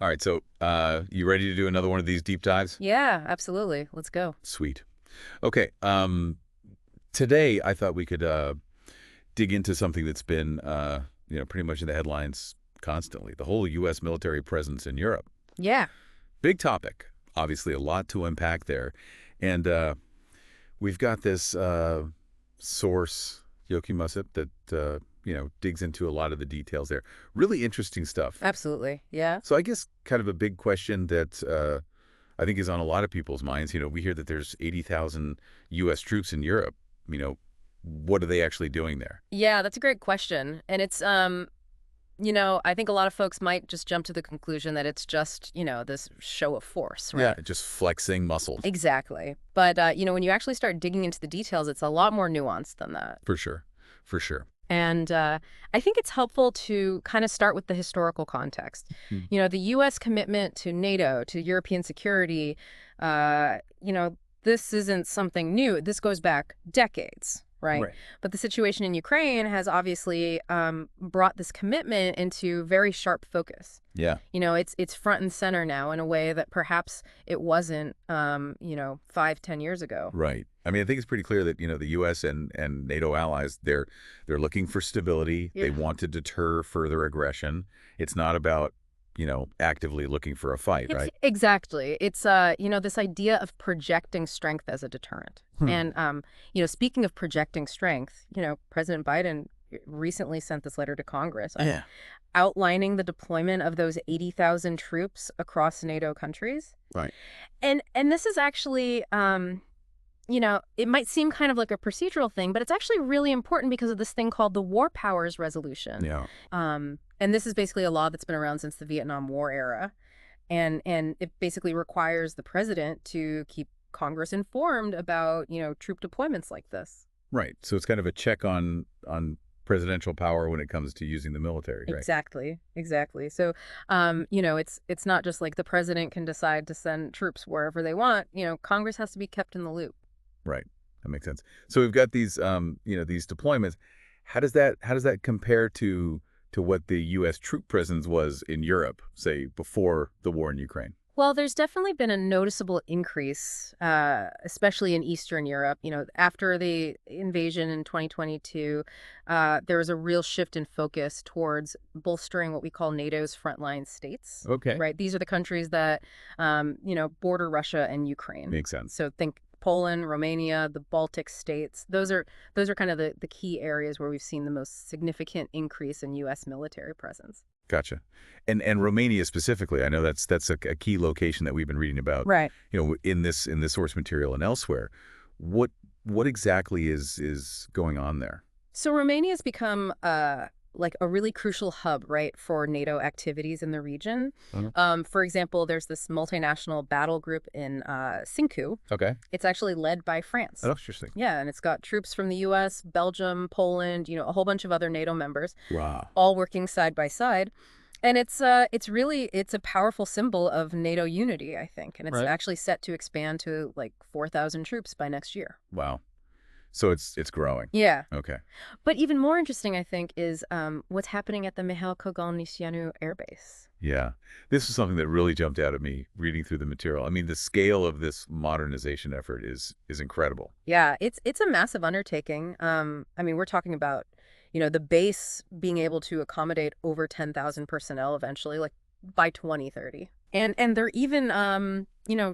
All right, so you ready to do another one of these deep dives? Yeah, absolutely. Let's go. Sweet. Okay, today I thought we could dig into something that's been, pretty much in the headlines constantly, the whole U.S. military presence in Europe. Yeah. Big topic, obviously a lot to unpack there. And we've got this source, Joachim Musip, that, digs into a lot of the details there. Really interesting stuff. Absolutely. Yeah. So I guess kind of a big question that I think is on a lot of people's minds. We hear that there's 80,000 U.S. troops in Europe. What are they actually doing there? Yeah, that's a great question. And it's I think a lot of folks might just jump to the conclusion that it's just, this show of force, Yeah, right? just flexing muscles. Exactly. But when you actually start digging into the details, it's a lot more nuanced than that. For sure. For sure. And I think it's helpful to kind of start with the historical context. Hmm. The U.S. commitment to NATO, to European security, this isn't something new. This goes back decades, right? Right. But the situation in Ukraine has obviously brought this commitment into very sharp focus. Yeah. It's front and center now in a way that perhaps it wasn't, 5, 10 years ago. Right. I mean, I think it's pretty clear that, the U.S. and NATO allies, they're looking for stability. Yeah. They want to deter further aggression. It's not about, actively looking for a fight, right? Exactly. It's this idea of projecting strength as a deterrent. Hmm. And speaking of projecting strength, President Biden recently sent this letter to Congress Yeah. outlining the deployment of those 80,000 troops across NATO countries. Right. And this is actually it might seem kind of like a procedural thing, but it's actually really important because of this thing called the War Powers Resolution. Yeah. And this is basically a law that's been around since the Vietnam War era. And it basically requires the president to keep Congress informed about, troop deployments like this. Right. So it's kind of a check on presidential power when it comes to using the military, right? Exactly. Exactly. So, it's not just like the president can decide to send troops wherever they want. Congress has to be kept in the loop. Right. That makes sense. So we've got these, these deployments. How does that compare to what the U.S. troop presence was in Europe, say, before the war in Ukraine? Well, there's definitely been a noticeable increase, especially in Eastern Europe. After the invasion in 2022, there was a real shift in focus towards bolstering what we call NATO's frontline states. Okay. Right. These are the countries that, border Russia and Ukraine. Makes sense. So think Poland, Romania, the Baltic states. Those are kind of the key areas where we've seen the most significant increase in U.S. military presence. Gotcha. And Romania specifically, I know that's a key location that we've been reading about, Right. in this source material and elsewhere. What exactly is going on there? So Romania's become like a really crucial hub, right, for NATO activities in the region. For example, there's this multinational battle group in Sinku. Okay. It's actually led by France. Oh, interesting. Yeah, and it's got troops from the U.S., Belgium, Poland, a whole bunch of other NATO members, Wow. all working side by side. And it's a powerful symbol of NATO unity, I think. And it's Right. actually set to expand to like 4,000 troops by next year. Wow. So it's growing. Yeah. Okay. But even more interesting, I think, is what's happening at the Mihail Kogalniceanu Air Base. Yeah. This is something that really jumped out at me reading through the material. I mean, the scale of this modernization effort is incredible. Yeah, it's a massive undertaking. We're talking about, the base being able to accommodate over 10,000 personnel eventually, like by 2030. And they're even,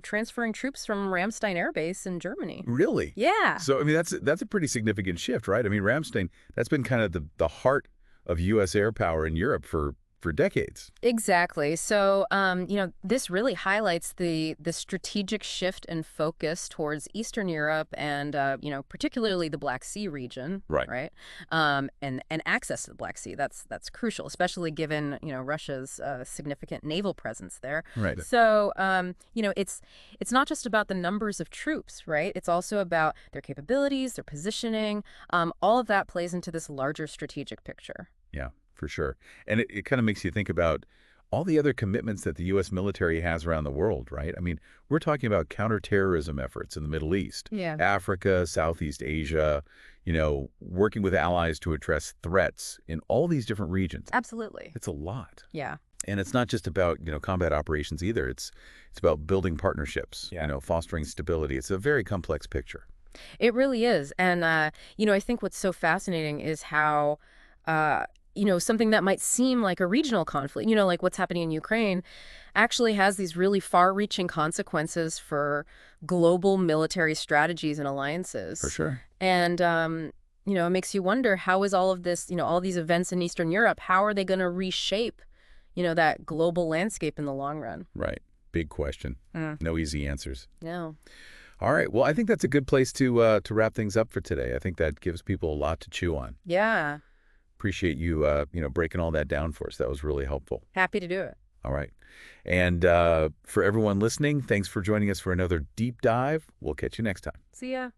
transferring troops from Ramstein Air Base in Germany. Really? Yeah. So, I mean, that's a pretty significant shift, right? I mean, Ramstein, that's been kind of the heart of U.S. air power in Europe for decades. Exactly. So, this really highlights the strategic shift and focus towards Eastern Europe and, particularly the Black Sea region. Right. Right. And access to the Black Sea. That's crucial, especially given, Russia's significant naval presence there. Right. So, it's not just about the numbers of troops, right? It's also about their capabilities, their positioning. All of that plays into this larger strategic picture. Yeah, for sure. And it kind of makes you think about all the other commitments that the U.S. military has around the world, right? I mean, we're talking about counterterrorism efforts in the Middle East, Yeah. Africa, Southeast Asia, working with allies to address threats in all these different regions. Absolutely. It's a lot. Yeah. And it's not just about, combat operations either. It's about building partnerships, Yeah. fostering stability. It's a very complex picture. It really is. And, I think what's so fascinating is how, uh, something that might seem like a regional conflict, like what's happening in Ukraine, actually has these really far-reaching consequences for global military strategies and For alliances. sure. And, it makes you wonder, how is all of this, all these events in Eastern Europe, how are they going to reshape, that global landscape in the long run? Right. Big question. Mm. No easy answers. No. All right. Well, I think that's a good place to wrap things up for today. I think that gives people a lot to chew on. Yeah. Appreciate you, breaking all that down for us. That was really helpful. Happy to do it. All right. And for everyone listening, thanks for joining us for another deep dive. We'll catch you next time. See ya.